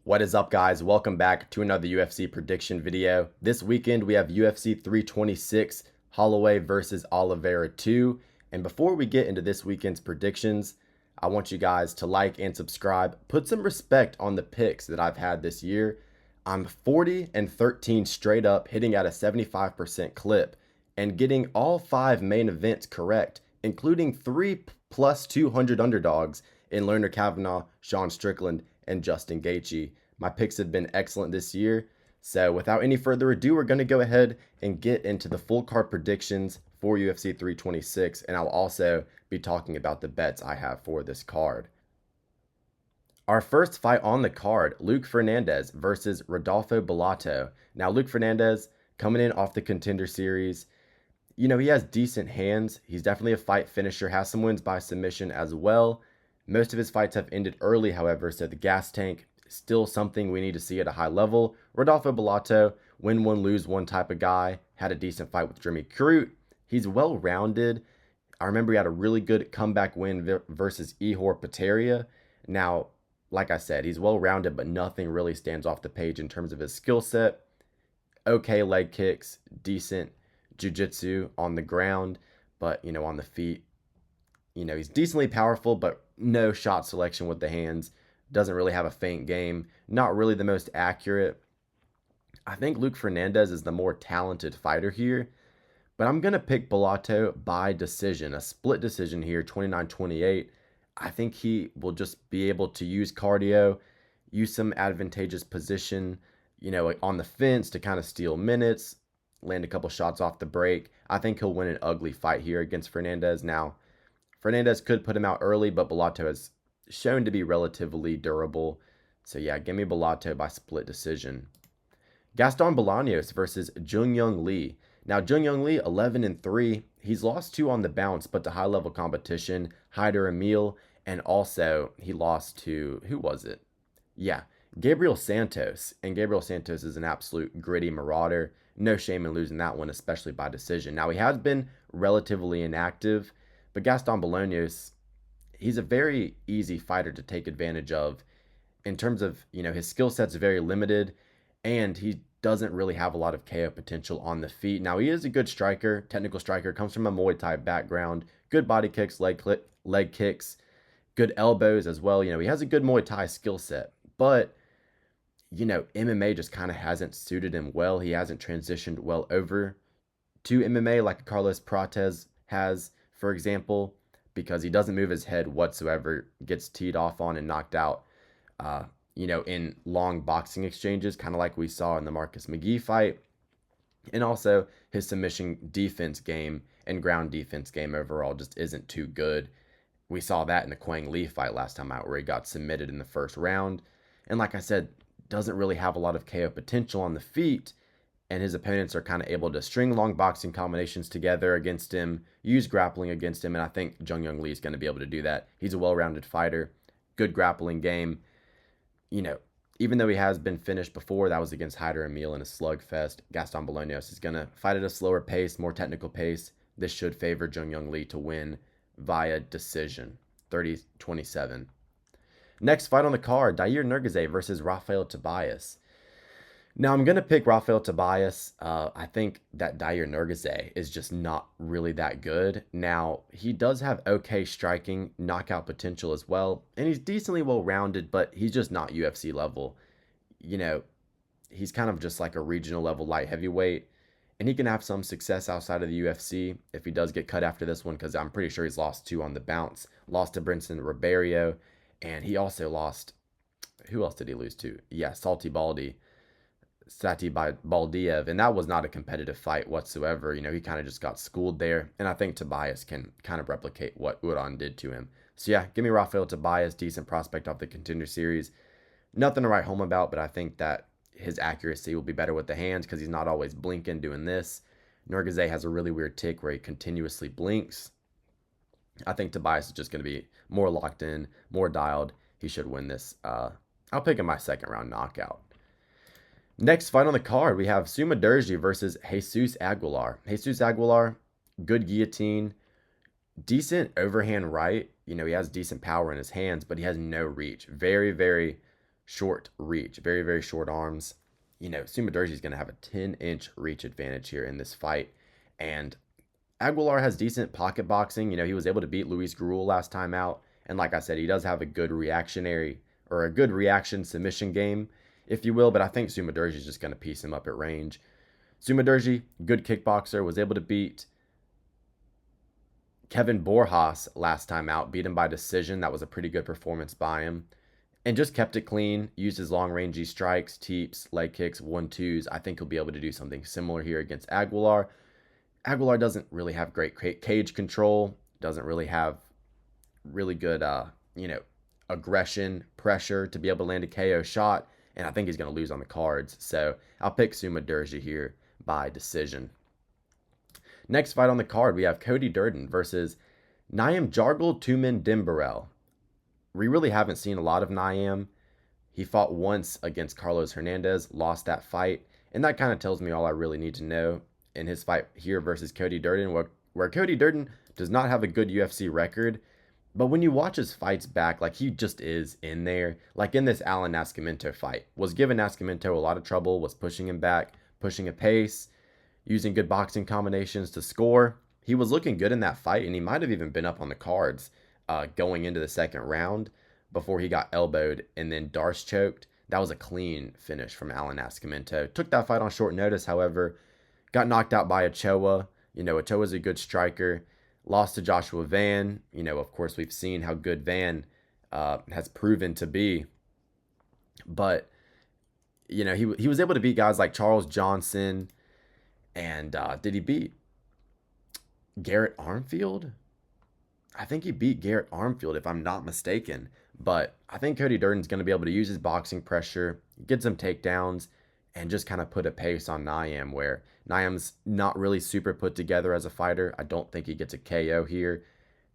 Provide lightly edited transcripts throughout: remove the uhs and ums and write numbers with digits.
What is up, guys? Welcome back to another UFC prediction video. This weekend we have UFC 326, Holloway versus Olivera 2. And before we get into this weekend's predictions, I want you guys to like and subscribe. Put some respect on the picks that I've had this year. I'm 40-13 straight up, hitting at a 75% clip and getting all 5 main events correct, including 3 plus 200 underdogs in Lerner Kavanaugh, Sean Strickland, and Justin Gaethje. My picks have been excellent this year. So without any further ado, we're going to go ahead and get into the full card predictions for UFC 326. And I'll also be talking about the bets I have for this card. Our first fight on the card, Luke Fernandez versus Rodolfo Bellato. Now, Luke Fernandez coming in off the Contender Series. You know, he has decent hands. He's definitely a fight finisher, has some wins by submission as well. Most of his fights have ended early, however, so the gas tank is still something we need to see at a high level. Rodolfo Bellato, win one, lose one type of guy, had a decent fight with Jimmy Crute. He's well-rounded. I remember he had a really good comeback win versus Ihor Potieria. Now, like I said, he's well-rounded, but nothing really stands off the page in terms of his skill set. Okay leg kicks, decent jiu-jitsu on the ground, but, you know, on the feet, you know, he's decently powerful, but no shot selection with the hands. Doesn't really have a feint game. Not really the most accurate. I think Luke Fernandez is the more talented fighter here, but I'm going to pick Bellato by decision. A split decision here, 29-28. I think he will just be able to use cardio, use some advantageous position, you know, on the fence to kind of steal minutes, land a couple shots off the break. I think he'll win an ugly fight here against Fernandez. Now, Fernandez could put him out early, but Bellato has shown to be relatively durable. So yeah, give me Bellato by split decision. Gaston Bolanos versus Junyoung Lee. Now, Junyoung Lee, 11-3. He's lost 2 on the bounce, but to high-level competition, Haider Emil, and also he lost to, who was it? Yeah, Gabriel Santos. And Gabriel Santos is an absolute gritty marauder. No shame in losing that one, especially by decision. Now, he has been relatively inactive, but Gaston Bolanos, he's a very easy fighter to take advantage of in terms of, you know, his skill set's very limited, and he doesn't really have a lot of KO potential on the feet. Now, he is a good striker, technical striker, comes from a Muay Thai background, good body kicks, leg kicks, good elbows as well. You know, he has a good Muay Thai skill set, but, you know, MMA just kind of hasn't suited him well. He hasn't transitioned well over to MMA like Carlos Prates has, for example, because he doesn't move his head whatsoever, gets teed off on and knocked out, you know, in long boxing exchanges, kind of like we saw in the Marcus McGee fight. And also his submission defense game and ground defense game overall just isn't too good. We saw that in the Quang Lee fight last time out where he got submitted in the first round. And like I said, doesn't really have a lot of KO potential on the feet. And his opponents are kind of able to string long boxing combinations together against him, use grappling against him, and I think Junyoung Lee is going to be able to do that. He's a well-rounded fighter, good grappling game. You know, even though he has been finished before, that was against Haider Emil in a slugfest. Gaston Bolanos is going to fight at a slower pace, more technical pace. This should favor Junyoung Lee to win via decision, 30-27. Next fight on the card, Nurgozhay versus Rafael Tobias. Now, I'm going to pick Rafael Tobias. I think that Nurgozhay is just not really that good. Now, he does have okay striking, knockout potential as well, and he's decently well-rounded, but he's just not UFC level. You know, he's kind of just like a regional level light heavyweight, and he can have some success outside of the UFC if he does get cut after this one, because I'm pretty sure he's lost 2 on the bounce. Lost to Brinson Ribeiro, and he also lost, who else did he lose to? Yeah, Sati by Baldiev, and that was not a competitive fight whatsoever. You know, he kind of just got schooled there, and I think Tobias can kind of replicate what Udon did to him. So yeah, give me Rafael Tobias, decent prospect off the Contender Series. Nothing to write home about, but I think that his accuracy will be better with the hands because he's not always blinking doing this. Nurgozhay has a really weird tick where he continuously blinks. I think Tobias is just going to be more locked in, more dialed. He should win this. I'll pick him my second round knockout. Next fight on the card, we have Sumadaerji versus Jesus Aguilar. Jesus Aguilar, good guillotine, decent overhand right. You know, he has decent power in his hands, but he has no reach. Very, very short reach, very, very short arms. Sumadaerji is going to have a 10-inch reach advantage here in this fight. And Aguilar has decent pocket boxing. He was able to beat Luis Gruel last time out. And like I said, he does have a good reaction submission game, if you will. But I think Sumadaerji is just going to piece him up at range. Sumadaerji, good kickboxer, was able to beat Kevin Borjas last time out, beat him by decision. That was a pretty good performance by him. And just kept it clean, used his long-rangey strikes, teeps, leg kicks, 1-2s. I think he'll be able to do something similar here against Aguilar. Aguilar doesn't really have great cage control, doesn't really have really good, aggression, pressure to be able to land a KO shot, and I think he's going to lose on the cards. So I'll pick Sumadaerji here by decision. Next fight on the card, we have Cody Durden versus Naim Jargal tumendemberel. We really haven't seen a lot of Naim. He fought once against Carlos Fernandez, lost that fight, and that kind of tells me all I really need to know in his fight here versus Cody Durden, where Cody Durden does not have a good UFC record, but when you watch his fights back, like, he just is in there. Like in this Alan Nascimento fight, was giving Nascimento a lot of trouble, was pushing him back, pushing a pace, using good boxing combinations to score. He was looking good in that fight, and he might have even been up on the cards going into the second round before he got elbowed and then Darce choked. That was a clean finish from Alan Nascimento. Took that fight on short notice, however. Got knocked out by Ochoa. Ochoa's a good striker. Lost to Joshua Van. Of course, we've seen how good Van has proven to be. But, he was able to beat guys like Charles Johnson. And did he beat Garrett Armfield? I think he beat Garrett Armfield, if I'm not mistaken. But I think Cody Durden's going to be able to use his boxing pressure, get some takedowns, and just kind of put a pace on Naim, where Naim's not really super put together as a fighter. I don't think he gets a KO here.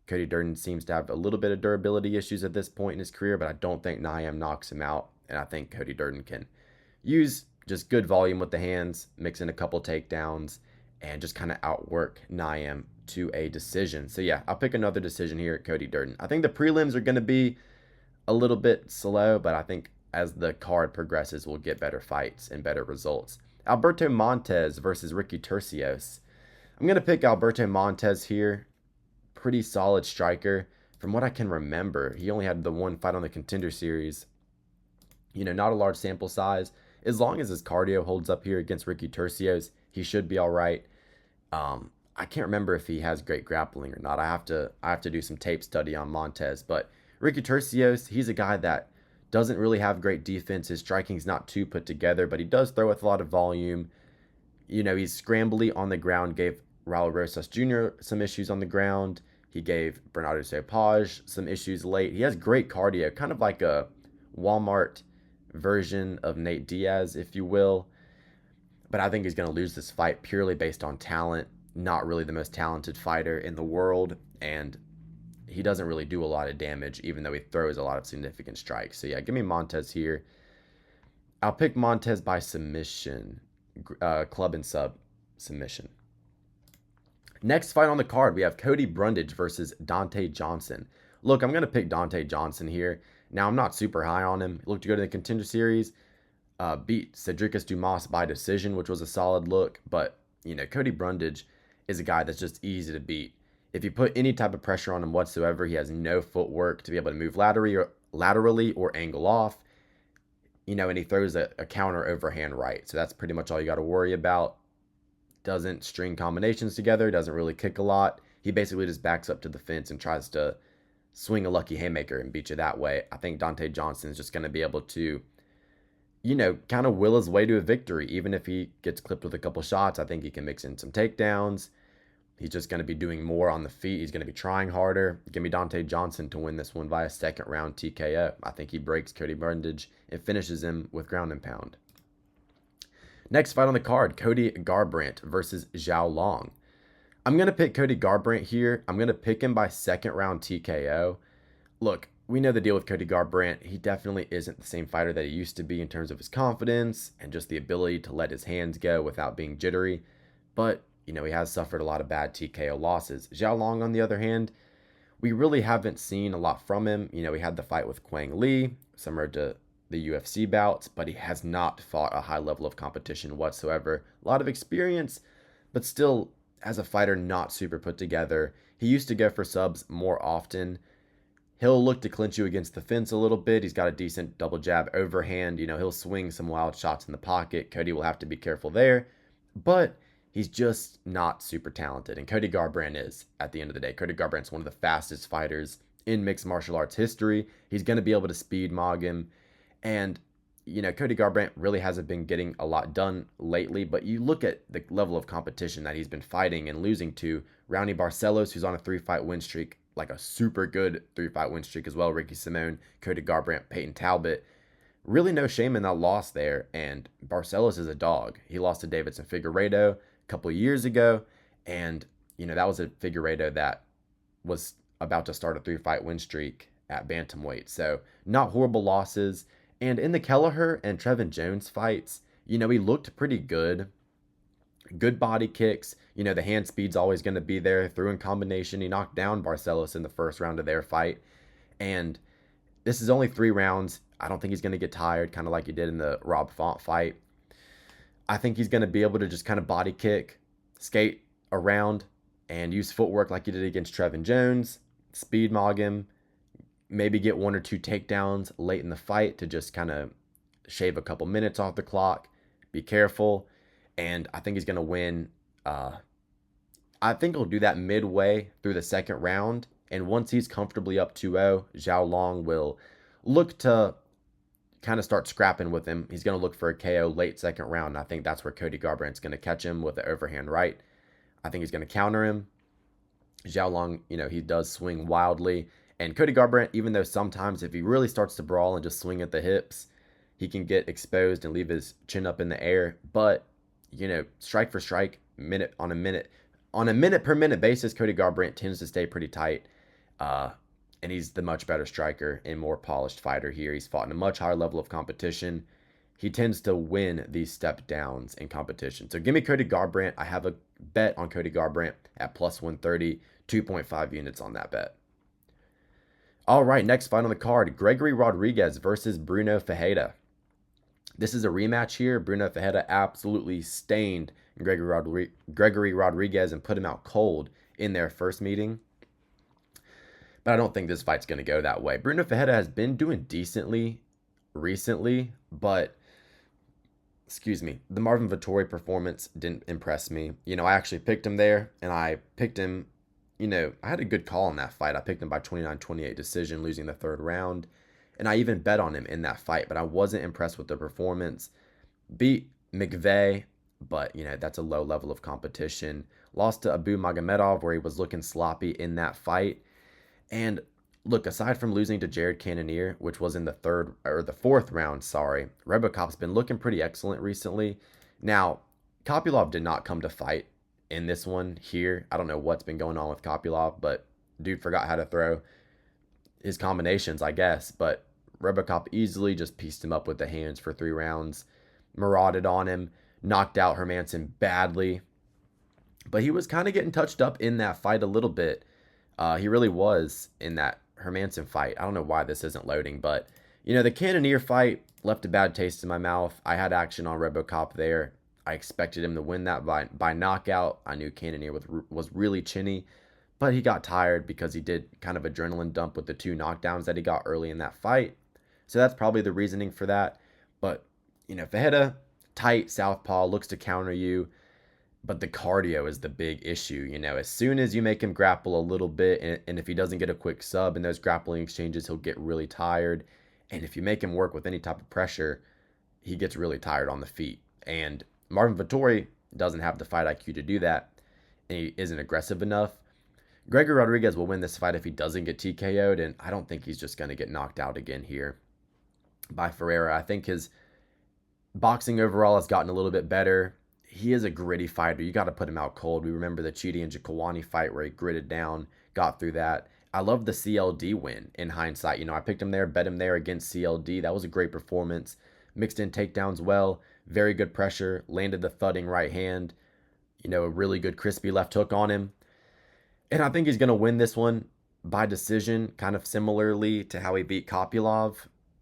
Cody Durden seems to have a little bit of durability issues at this point in his career, but I don't think Naim knocks him out. And I think Cody Durden can use just good volume with the hands, mix in a couple takedowns, and just kind of outwork Naim to a decision. So yeah, I'll pick another decision here at Cody Durden. I think the prelims are going to be a little bit slow, but I think as the card progresses, we'll get better fights and better results. Alberto Montes versus Ricky Turcios. I'm going to pick Alberto Montes here. Pretty solid striker. From what I can remember, he only had the one fight on the Contender Series. Not a large sample size. As long as his cardio holds up here against Ricky Turcios, he should be all right. I can't remember if he has great grappling or not. I have to do some tape study on Montes. But Ricky Turcios, he's a guy that doesn't really have great defense. His striking's not too put together, but he does throw with a lot of volume. He's scrambly on the ground, gave Raul Rosas Jr. some issues on the ground. He gave Bernardo Cepage some issues late. He has great cardio, kind of like a Walmart version of Nate Diaz, if you will. But I think he's going to lose this fight purely based on talent. Not really the most talented fighter in the world, and he doesn't really do a lot of damage, even though he throws a lot of significant strikes. So yeah, give me Montes here. I'll pick Montes by submission, club and sub submission. Next fight on the card, we have Cody Brundage versus Dante Johnson. Look, I'm going to pick Dante Johnson here. Now, I'm not super high on him. He looked good in the Contender Series. Beat Cedricus Dumas by decision, which was a solid look. But, Cody Brundage is a guy that's just easy to beat. If you put any type of pressure on him whatsoever, he has no footwork to be able to move laterally or angle off. And he throws a counter overhand right. So that's pretty much all you got to worry about. Doesn't string combinations together, doesn't really kick a lot. He basically just backs up to the fence and tries to swing a lucky haymaker and beat you that way. I think Dante Johnson is just going to be able to, kind of will his way to a victory. Even if he gets clipped with a couple shots, I think he can mix in some takedowns. He's just going to be doing more on the feet. He's going to be trying harder. Give me Dante Johnson to win this one via second round TKO. I think he breaks Cody Brundage and finishes him with ground and pound. Next fight on the card, Cody Garbrant versus Zhao Long. I'm going to pick Cody Garbrant here. I'm going to pick him by second round TKO. Look, we know the deal with Cody Garbrant. He definitely isn't the same fighter that he used to be in terms of his confidence and just the ability to let his hands go without being jittery. But, he has suffered a lot of bad TKO losses. Zhao Long, on the other hand, we really haven't seen a lot from him. He had the fight with Quang Lee, similar to the UFC bouts, but he has not fought a high level of competition whatsoever. A lot of experience, but still, as a fighter, not super put together. He used to go for subs more often. He'll look to clinch you against the fence a little bit. He's got a decent double jab overhand. He'll swing some wild shots in the pocket. Cody will have to be careful there. But he's just not super talented. And Cody Garbrant is, at the end of the day. Cody Garbrant's one of the fastest fighters in mixed martial arts history. He's going to be able to speed mog him. And, Cody Garbrant really hasn't been getting a lot done lately. But you look at the level of competition that he's been fighting and losing to. Raoni Barcelos, who's on a 3-fight win streak, like a super good 3-fight win streak as well. Ricky Simone, Cody Garbrant, Peyton Talbot. Really no shame in that loss there. And Barcelos is a dog. He lost to Davidson Figueiredo a couple of years ago. And, that was a Figueiredo that was about to start a 3-fight win streak at bantamweight. So not horrible losses. And in the Kelleher and Trevin Jones fights, he looked pretty good. Good body kicks. The hand speed's always going to be there. Threw in combination. He knocked down Barcelos in the first round of their fight. And this is only 3 rounds. I don't think he's going to get tired, kind of like he did in the Rob Font fight. I think he's going to be able to just kind of body kick, skate around, and use footwork like he did against Trevin Jones, speed mog him, maybe get 1 or 2 takedowns late in the fight to just kind of shave a couple minutes off the clock. Be careful. And I think he's going to win. I think he'll do that midway through the second round. And once he's comfortably up 2-0, Zhao Long will look to kind of start scrapping with him. He's going to look for a KO late second round. And I think that's where Cody Garbrant's going to catch him with the overhand right. I think he's going to counter him. Zhao Long, he does swing wildly. And Cody Garbrant, even though sometimes if he really starts to brawl and just swing at the hips, he can get exposed and leave his chin up in the air. But strike for strike, on a minute per minute basis, Cody Garbrant tends to stay pretty tight. And he's the much better striker and more polished fighter here. He's fought in a much higher level of competition. He tends to win these step downs in competition. So give me Cody Garbrant. I have a bet on Cody Garbrant at plus 130, 2.5 units on that bet. All right, next fight on the card, Gregory Rodriguez versus Bruno Ferreira. This is a rematch here. Bruno Ferreira absolutely stained Gregory Rodriguez and put him out cold in their first meeting. But I don't think this fight's going to go that way. Bruno Ferreira has been doing decently recently, but, the Marvin Vettori performance didn't impress me. I actually picked him there, and I picked him, I had a good call in that fight. I picked him by 29-28 decision, losing the third round. And I even bet on him in that fight, but I wasn't impressed with the performance. Beat McVeigh, but, that's a low level of competition. Lost to Abu Magomedov, where he was looking sloppy in that fight. And look, aside from losing to Jared Cannonier, which was in the fourth round, Robocop's been looking pretty excellent recently. Now, Kopylov did not come to fight in this one here. I don't know what's been going on with Kopylov, but dude forgot how to throw his combinations, I guess. But Robocop easily just pieced him up with the hands for 3 rounds, marauded on him, knocked out Hermansson badly. But he was kind of getting touched up in that fight a little bit. He really was in that Hermansson fight. I don't know why this isn't loading, but, the Cannonier fight left a bad taste in my mouth. I had action on Robocop there. I expected him to win that by knockout. I knew Cannonier was really chinny, but he got tired because he did kind of adrenaline dump with the 2 knockdowns that he got early in that fight. So that's probably the reasoning for that. But, Ferreira, tight, southpaw, looks to counter you. But the cardio is the big issue. As soon as you make him grapple a little bit, and if he doesn't get a quick sub in those grappling exchanges, he'll get really tired. And if you make him work with any type of pressure, he gets really tired on the feet. And Marvin Vettori doesn't have the fight IQ to do that, and he isn't aggressive enough. Gregory Rodriguez will win this fight if he doesn't get TKO'd, and I don't think he's just going to get knocked out again here by Ferreira. I think his boxing overall has gotten a little bit better. He is a gritty fighter. You got to put him out cold. We remember the Chidi and Jaquani fight where he gritted down, got through that. I love the CLD win in hindsight. I picked him there, bet him there against CLD. That was a great performance. Mixed in takedowns well. Very good pressure. Landed the thudding right hand. A really good crispy left hook on him. And I think he's going to win this one by decision, kind of similarly to how he beat Kopylov.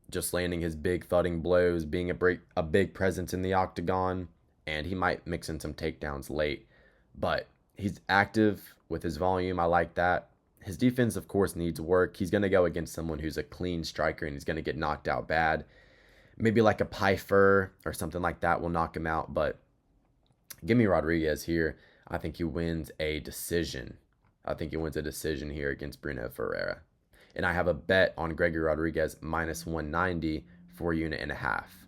just landing his big thudding blows, being a big presence in the octagon, and he might mix in some takedowns late. But he's active with his volume. I like that. His defense, of course, needs work. He's going to go against someone who's a clean striker and he's going to get knocked out bad. Maybe like a Pfeiffer or something like that will knock him out. But give me Rodriguez here. I think he wins a decision. I think he wins a decision here against Bruno Ferreira. And I have a bet on Gregory Rodriguez minus 190 for a unit and a half.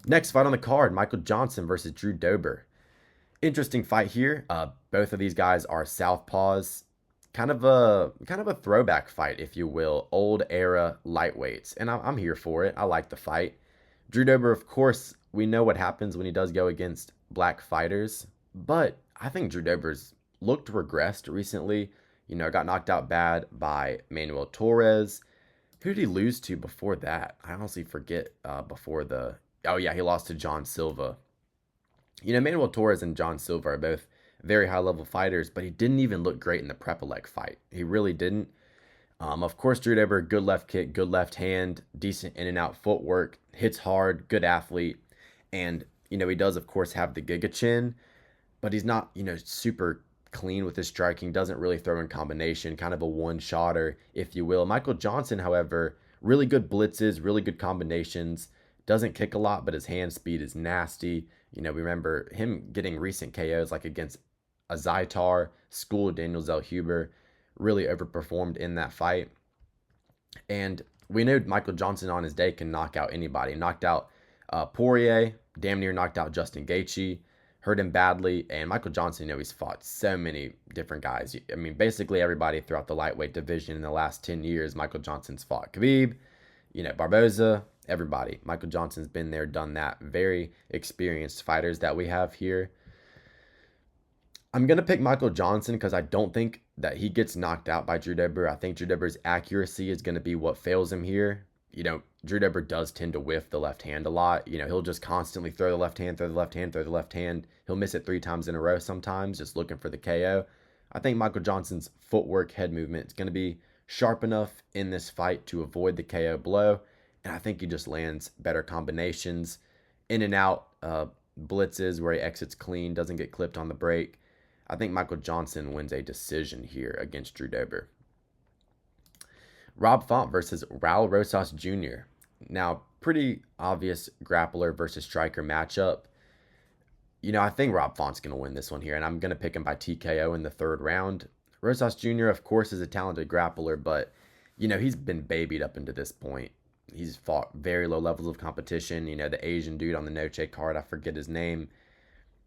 Next fight on the card, Michael Johnson versus Drew Dober. Interesting fight here. Both of these guys are southpaws. Kind of a throwback fight, if you will. Old era lightweights. And I'm here for it. I like the fight. Drew Dober, of course, we know what happens when he does go against black fighters. But I think Drew Dober's looked regressed recently. Got knocked out bad by Manuel Torres. Who did he lose to before that? I honestly forget Oh, yeah, he lost to John Silva. Manuel Torres and John Silva are both very high-level fighters, but he didn't even look great in the Prepelec fight. He really didn't. Of course, Drew Dober, good left kick, good left hand, decent in-and-out footwork, hits hard, good athlete. And, he does, of course, have the Giga chin, but he's not, super clean with his striking, doesn't really throw in combination, kind of a one-shotter, if you will. Michael Johnson, however, really good blitzes, really good combinations, doesn't kick a lot, but his hand speed is nasty. We remember him getting recent KOs like against a Zaitar, School, Daniel Zellhuber, really overperformed in that fight. And we know Michael Johnson on his day can knock out anybody. Knocked out Poirier, damn near knocked out Justin Gaethje, hurt him badly. And Michael Johnson, he's fought so many different guys. I mean, basically everybody throughout the lightweight division in the last 10 years, Michael Johnson's fought. Khabib, Barboza, everybody. Michael Johnson's been there, done that. Very experienced fighters that we have here. I'm going to pick Michael Johnson because I don't think that he gets knocked out by Drew Dober. I think Drew Dober's accuracy is going to be what fails him here. Drew Dober does tend to whiff the left hand a lot. He'll just constantly throw the left hand, throw the left hand, throw the left hand. He'll miss it 3 times in a row sometimes, just looking for the KO. I think Michael Johnson's footwork, head movement is going to be sharp enough in this fight to avoid the KO blow. And I think he just lands better combinations, in and out blitzes where he exits clean, doesn't get clipped on the break. I think Michael Johnson wins a decision here against Drew Dober. Rob Font versus Raul Rosas Jr. Now, pretty obvious grappler versus striker matchup. I think Rob Font's going to win this one here, and I'm going to pick him by TKO in the 3rd round. Rosas Jr., of course, is a talented grappler, but, he's been babied up into this point. He's fought very low levels of competition. The Asian dude on the Noche card, I forget his name.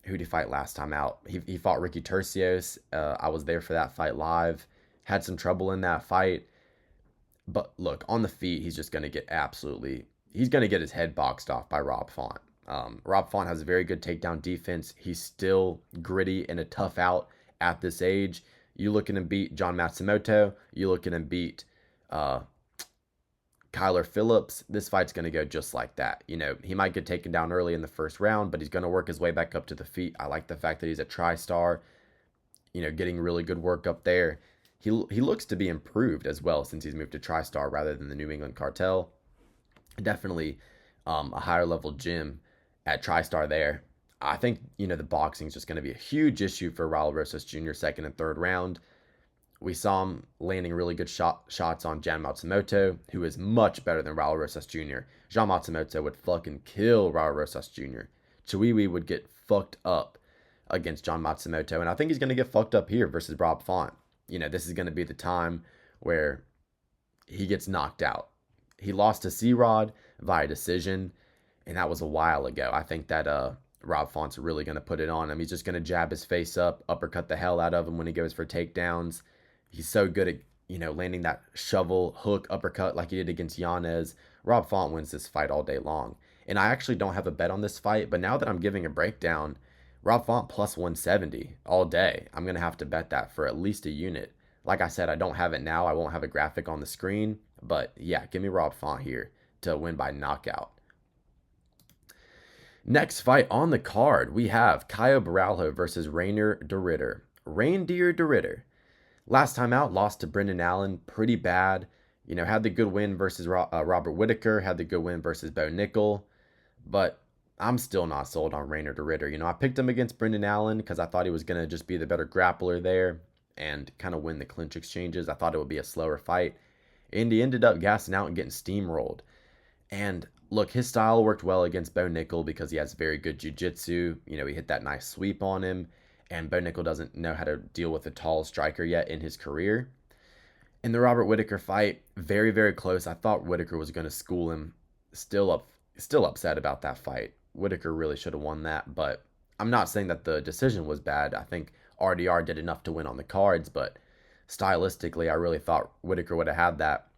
Who did he fight last time out? He fought Ricky Turcios. I was there for that fight live. Had some trouble in that fight. But look, on the feet, he's just going to get he's going to get his head boxed off by Rob Font. Rob Font has a very good takedown defense. He's still gritty and a tough out at this age. You look at him beat John Matsumoto. You look at him beat Kyler Phillips. This fight's going to go just like that. He might get taken down early in the 1st round, but he's going to work his way back up to the feet. I like the fact that he's a tri-star, getting really good work up there. He looks to be improved as well since he's moved to tri-star rather than the New England Cartel. Definitely a higher level gym at tri-star there. I think, the boxing is just going to be a huge issue for Raul Rosas Jr. 2nd and 3rd round. We saw him landing really good shots on Jan Matsumoto, who is much better than Raul Rosas Jr. Jan Matsumoto would fucking kill Raul Rosas Jr. Chiwiwi would get fucked up against Jan Matsumoto, and I think he's going to get fucked up here versus Rob Font. This is going to be the time where he gets knocked out. He lost to C-Rod via decision, and that was a while ago. I think that Rob Font's really going to put it on him. He's just going to jab his face up, uppercut the hell out of him when he goes for takedowns. He's so good at, landing that shovel, hook, uppercut like he did against Yanez. Rob Font wins this fight all day long. And I actually don't have a bet on this fight, but now that I'm giving a breakdown, Rob Font plus 170 all day. I'm going to have to bet that for at least a unit. Like I said, I don't have it now. I won't have a graphic on the screen. But yeah, give me Rob Font here to win by knockout. Next fight on the card, we have Caio Borralho versus Reindeer de Ridder. Last time out, lost to Brendan Allen, pretty bad. Had the good win versus Robert Whittaker, had the good win versus Bo Nickel, but I'm still not sold on Rainer de Ritter. I picked him against Brendan Allen because I thought he was going to just be the better grappler there and kind of win the clinch exchanges. I thought it would be a slower fight, and he ended up gassing out and getting steamrolled. And look, his style worked well against Bo Nickel because he has very good jiu-jitsu. He hit that nice sweep on him, and Bo Nickel doesn't know how to deal with a tall striker yet in his career. In the Robert Whittaker fight, very, very close. I thought Whittaker was going to school him. Still upset about that fight. Whittaker really should have won that, but I'm not saying that the decision was bad. I think RDR did enough to win on the cards, but stylistically, I really thought Whittaker would have had that.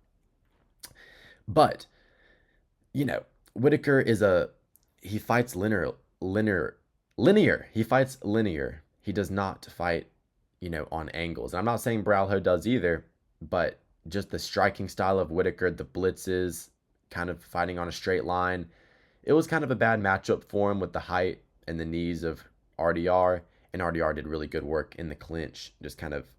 But, Whittaker he fights linear. He fights linear. He does not fight, on angles. And I'm not saying Borralho does either, but just the striking style of Whittaker, the blitzes, kind of fighting on a straight line. It was kind of a bad matchup for him with the height and the knees of RDR, and RDR did really good work in the clinch, just kind of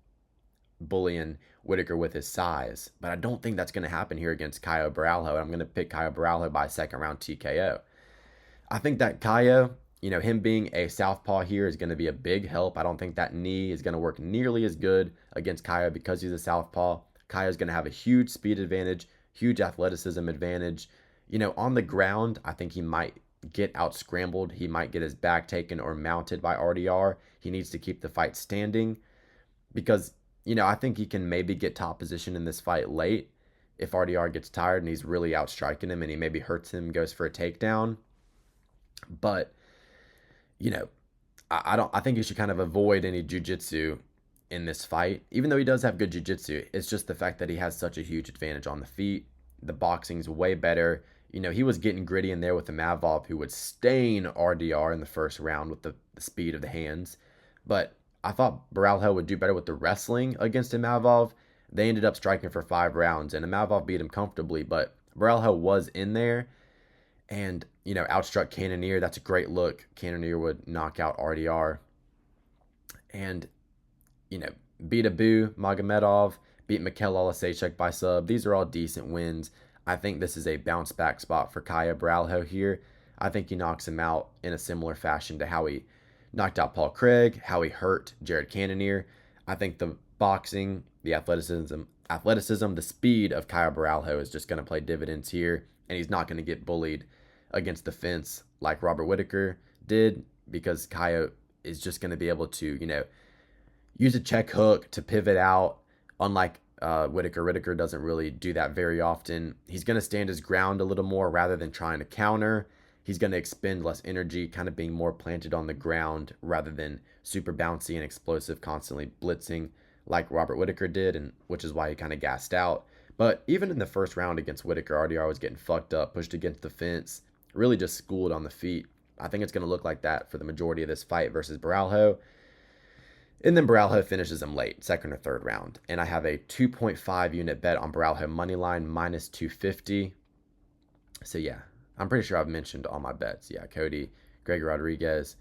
bullying Whittaker with his size. But I don't think that's going to happen here against Caio Borralho. I'm going to pick Caio Borralho by second round TKO. I think that Caio, him being a southpaw here is going to be a big help. I don't think that knee is going to work nearly as good against Caio because he's a southpaw. Caio is going to have a huge speed advantage, huge athleticism advantage. On the ground, I think he might get out scrambled. He might get his back taken or mounted by RDR. He needs to keep the fight standing because, I think he can maybe get top position in this fight late if RDR gets tired and he's really outstriking him and he maybe hurts him, goes for a takedown. But, I think he should kind of avoid any jiu-jitsu in this fight. Even though he does have good jiu-jitsu, it's just the fact that he has such a huge advantage on the feet. The boxing's way better. He was getting gritty in there with the Mavov, who would stain RDR in the first round with the speed of the hands. But I thought Borralho would do better with the wrestling against Mavov. They ended up striking for 5 rounds, and Mavov beat him comfortably, but Borralho was in there and, outstruck Cannonier. That's a great look. Cannonier would knock out RDR. And, beat Abu Magomedov, beat Mikhail Olasechek by sub. These are all decent wins. I think this is a bounce back spot for Caio Borralho here. I think he knocks him out in a similar fashion to how he knocked out Paul Craig, how he hurt Jared Cannonier. I think the boxing, the athleticism, the speed of Caio Borralho is just going to play dividends here, and he's not going to get bullied against the fence like Robert Whittaker did because Caio is just going to be able to, use a check hook to pivot out, unlike Whittaker. Whittaker doesn't really do that very often. He's going to stand his ground a little more rather than trying to counter. He's going to expend less energy, kind of being more planted on the ground rather than super bouncy and explosive, constantly blitzing like Robert Whittaker did, and which is why he kind of gassed out. But even in the first round against Whittaker, RDR was getting fucked up, pushed against the fence, really just schooled on the feet. I think it's going to look like that for the majority of this fight versus Borralho. And then Borralho finishes him late, second or third round. And I have a 2.5 unit bet on Borralho moneyline minus 250. So yeah, I'm pretty sure I've mentioned all my bets. Yeah, Cody, Greg Rodriguez,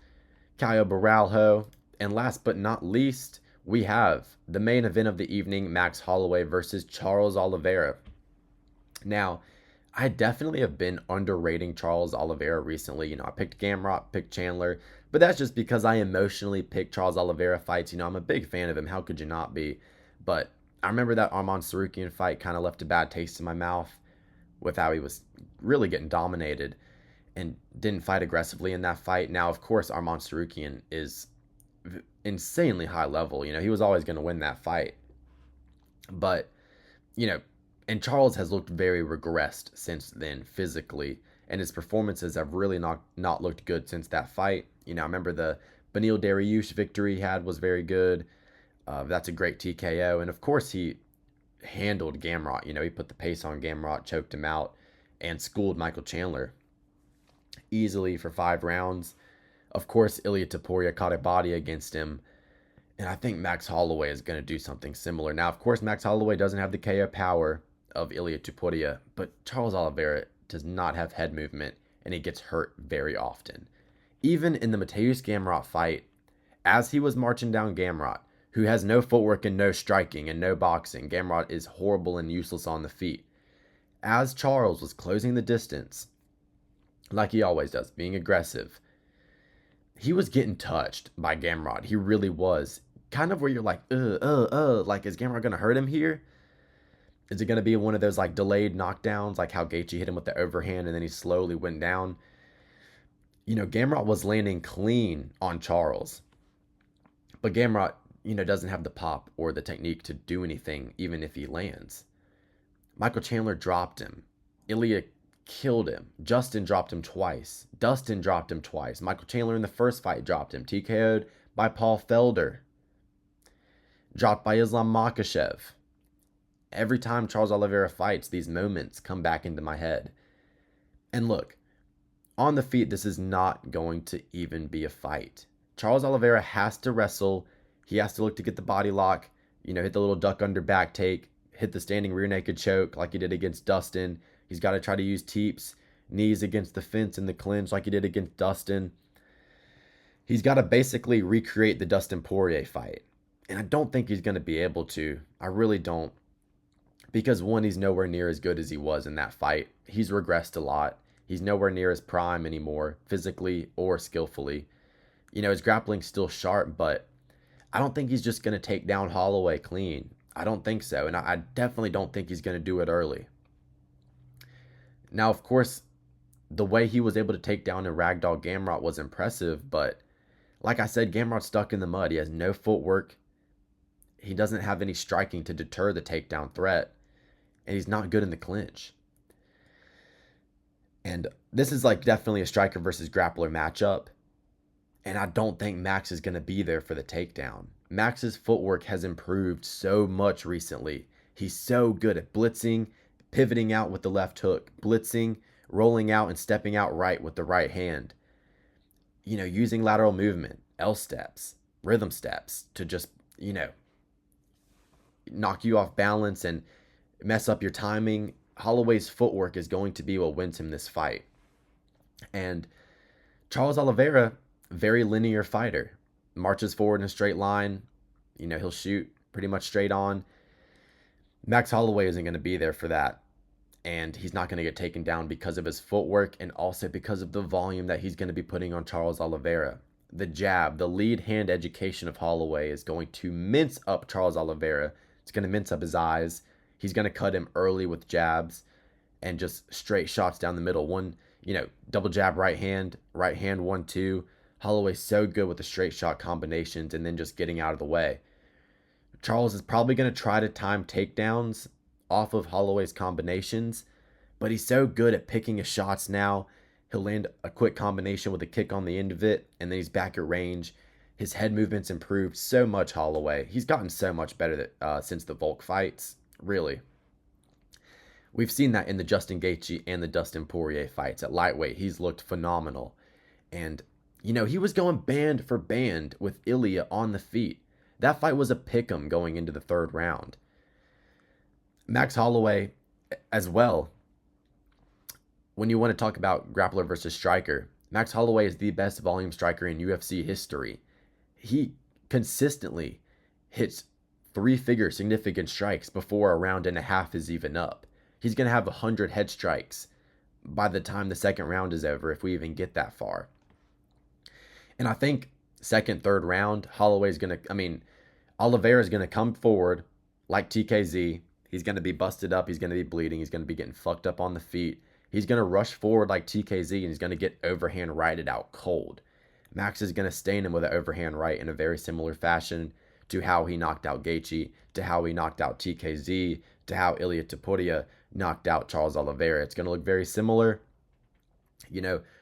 Caio Borralho. And last but not least, we have the main event of the evening, Max Holloway versus Charles Olivera. Now, I definitely have been underrating Charles Olivera recently. I picked Gamrot, picked Chandler, but that's just because I emotionally picked Charles Olivera fights. I'm a big fan of him. How could you not be? But I remember that Arman Tsarukyan fight kind of left a bad taste in my mouth with how he was really getting dominated and didn't fight aggressively in that fight. Now, of course, Arman Tsarukyan is insanely high level. He was always going to win that fight. But, and Charles has looked very regressed since then physically, and his performances have really not looked good since that fight. I remember the Beneil Dariush victory he had was very good. That's a great TKO. And of course, he handled Gamrot. He put the pace on Gamrot, choked him out, and schooled Michael Chandler easily for 5 rounds. Of course, Ilia Topuria caught a body against him. And I think Max Holloway is going to do something similar. Now, of course, Max Holloway doesn't have the KO power of Ilia Topuria, but Charles Olivera does not have head movement, and he gets hurt very often. Even in the Mateusz Gamrot fight, as he was marching down Gamrot, who has no footwork and no striking and no boxing. Gamrot is horrible and useless on the feet. As Charles was closing the distance, like he always does, being aggressive, he was getting touched by Gamrot. He really was. Kind of where you're like, like, is Gamrot going to hurt him here? Is it going to be one of those, like, delayed knockdowns, like how Gaethje hit him with the overhand and then he slowly went down? You know, Gamrot was landing clean on Charles. But Gamrot, doesn't have the pop or the technique to do anything, even if he lands. Michael Chandler dropped him. Ilya killed him. Justin dropped him twice. Dustin dropped him twice. Michael Chandler in the first fight dropped him. TKO'd by Paul Felder. Dropped by Islam Makhachev. Every time Charles Olivera fights, these moments come back into my head. And look, on the feet, this is not going to even be a fight. Charles Olivera has to wrestle. He has to look to get the body lock, hit the little duck under back take, hit the standing rear naked choke like he did against Dustin. He's got to try to use teeps, knees against the fence in the clinch like he did against Dustin. He's got to basically recreate the Dustin Poirier fight. And I don't think he's going to be able to. I really don't. Because one, he's nowhere near as good as he was in that fight. He's regressed a lot. He's nowhere near his prime anymore, physically or skillfully. His grappling's still sharp, but I don't think he's just going to take down Holloway clean. I don't think so. And I definitely don't think he's going to do it early. Now, of course, the way he was able to take down and ragdoll Gamrot was impressive, but like I said, Gamrot's stuck in the mud. He has no footwork. He doesn't have any striking to deter the takedown threat, and he's not good in the clinch. And this is like definitely a striker versus grappler matchup, and I don't think Max is going to be there for the takedown. Max's footwork has improved so much recently. He's so good at blitzing, pivoting out with the left hook, blitzing, rolling out and stepping out right with the right hand. Using lateral movement, L steps, rhythm steps to just, knock you off balance and mess up your timing. Holloway's footwork is going to be what wins him this fight. And Charles Olivera, very linear fighter. Marches forward in a straight line. He'll shoot pretty much straight on. Max Holloway isn't going to be there for that. And he's not going to get taken down because of his footwork and also because of the volume that he's going to be putting on Charles Olivera. The jab, the lead hand education of Holloway is going to mince up Charles Olivera. It's going to mince up his eyes. He's going to cut him early with jabs and just straight shots down the middle. One, double jab, right hand, 1-2. Holloway's so good with the straight shot combinations and then just getting out of the way. Charles is probably going to try to time takedowns off of Holloway's combinations, but he's so good at picking his shots now. He'll land a quick combination with a kick on the end of it, and then he's back at range. His head movement's improved so much, Holloway. He's gotten so much better since the Volk fights, really. We've seen that in the Justin Gaethje and the Dustin Poirier fights. At lightweight, he's looked phenomenal. And, he was going band for band with Ilya on the feet. That fight was a pick'em going into the third round. Max Holloway as well. When you want to talk about grappler versus striker, Max Holloway is the best volume striker in UFC history. He consistently hits three-figure significant strikes before a round and a half is even up. He's going to have 100 head strikes by the time the second round is over, if we even get that far. And I think second, third round, Oliveira's going to come forward like TKZ. He's going to be busted up. He's going to be bleeding. He's going to be getting fucked up on the feet. He's going to rush forward like TKZ, and he's going to get overhand righted out cold. Max is going to stain him with an overhand right in a very similar fashion to how he knocked out Gaethje, to how he knocked out TKZ, to how Ilia Topuria knocked out Charles Olivera. It's going to look very similar.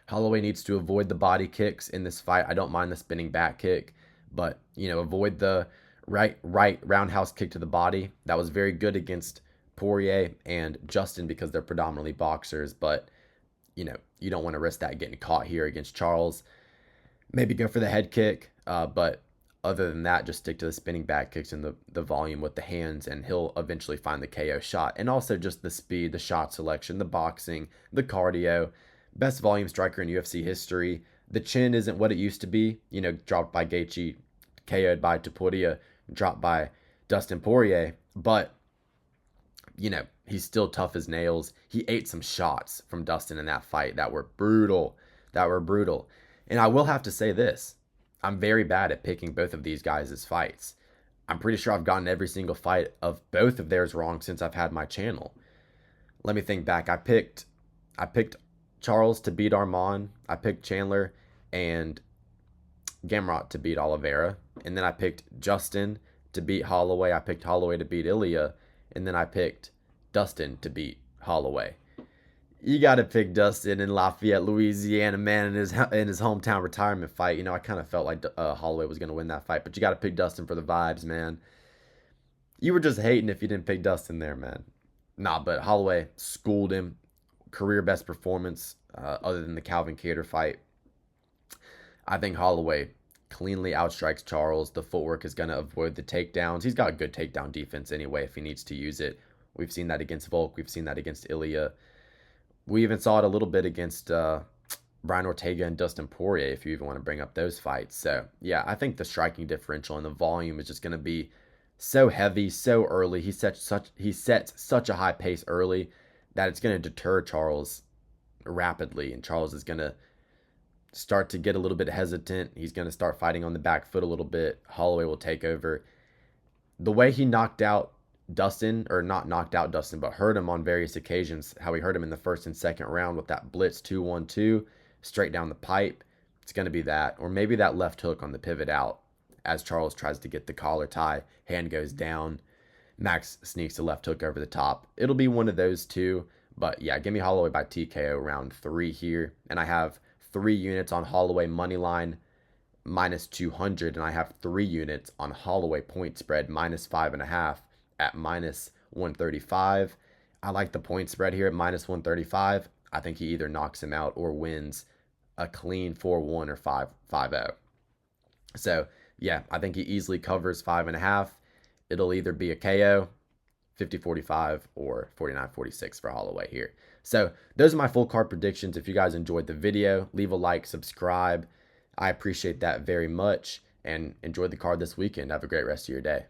Holloway needs to avoid the body kicks in this fight. I don't mind the spinning back kick, but, avoid the right roundhouse kick to the body. That was very good against Poirier and Justin because they're predominantly boxers, but, you don't want to risk that getting caught here against Charles. Maybe go for the head kick, but other than that, just stick to the spinning back kicks and the volume with the hands, and he'll eventually find the KO shot. And also just the speed, the shot selection, the boxing, the cardio. Best volume striker in UFC history. The chin isn't what it used to be. Dropped by Gaethje, KO'd by Topuria. dropped by Dustin Poirier, but he's still tough as nails. He ate some shots from Dustin in that fight that were brutal. And I will have to say this. I'm very bad at picking both of these guys' fights. I'm pretty sure I've gotten every single fight of both of theirs wrong since I've had my channel. Let me think back. I picked Charles to beat Armand. I picked Chandler and Garbrant to beat Olivera. And then I picked Justin to beat Holloway. I picked Holloway to beat Ilya. And then I picked Dustin to beat Holloway. You got to pick Dustin in Lafayette, Louisiana, man, in his hometown retirement fight. I kind of felt like Holloway was going to win that fight, but you got to pick Dustin for the vibes, man. You were just hating if you didn't pick Dustin there, man. Nah, but Holloway schooled him. Career best performance other than the Calvin Kattar fight. I think Holloway cleanly outstrikes Charles. The footwork is going to avoid the takedowns. He's got good takedown defense anyway if he needs to use it. We've seen that against Volk. We've seen that against Ilya. We even saw it a little bit against Brian Ortega and Dustin Poirier, if you even want to bring up those fights. So, yeah, I think the striking differential and the volume is just going to be so heavy, so early. He sets such a high pace early that it's going to deter Charles rapidly, and Charles is going to start to get a little bit hesitant. He's going to start fighting on the back foot a little bit. Holloway will take over. The way he knocked out Dustin, or not knocked out Dustin, but hurt him on various occasions, how he hurt him in the first and second round with that blitz 2-1-2 straight down the pipe, it's going to be that. Or maybe that left hook on the pivot out as Charles tries to get the collar tie, hand goes down, Max sneaks a left hook over the top. It'll be one of those two, but yeah, give me Holloway by TKO round 3 here. And I have 3 units on Holloway money line minus 200, and I have 3 units on Holloway point spread minus 5.5 at minus 135. I like the point spread here at minus 135. I think he either knocks him out or wins a clean 4-1 or 5-0. So, yeah, I think he easily covers 5.5. It'll either be a KO, 50-45, or 49-46 for Holloway here. So, those are my full card predictions. If you guys enjoyed the video, leave a like, subscribe. I appreciate that very much, and enjoy the card this weekend. Have a great rest of your day.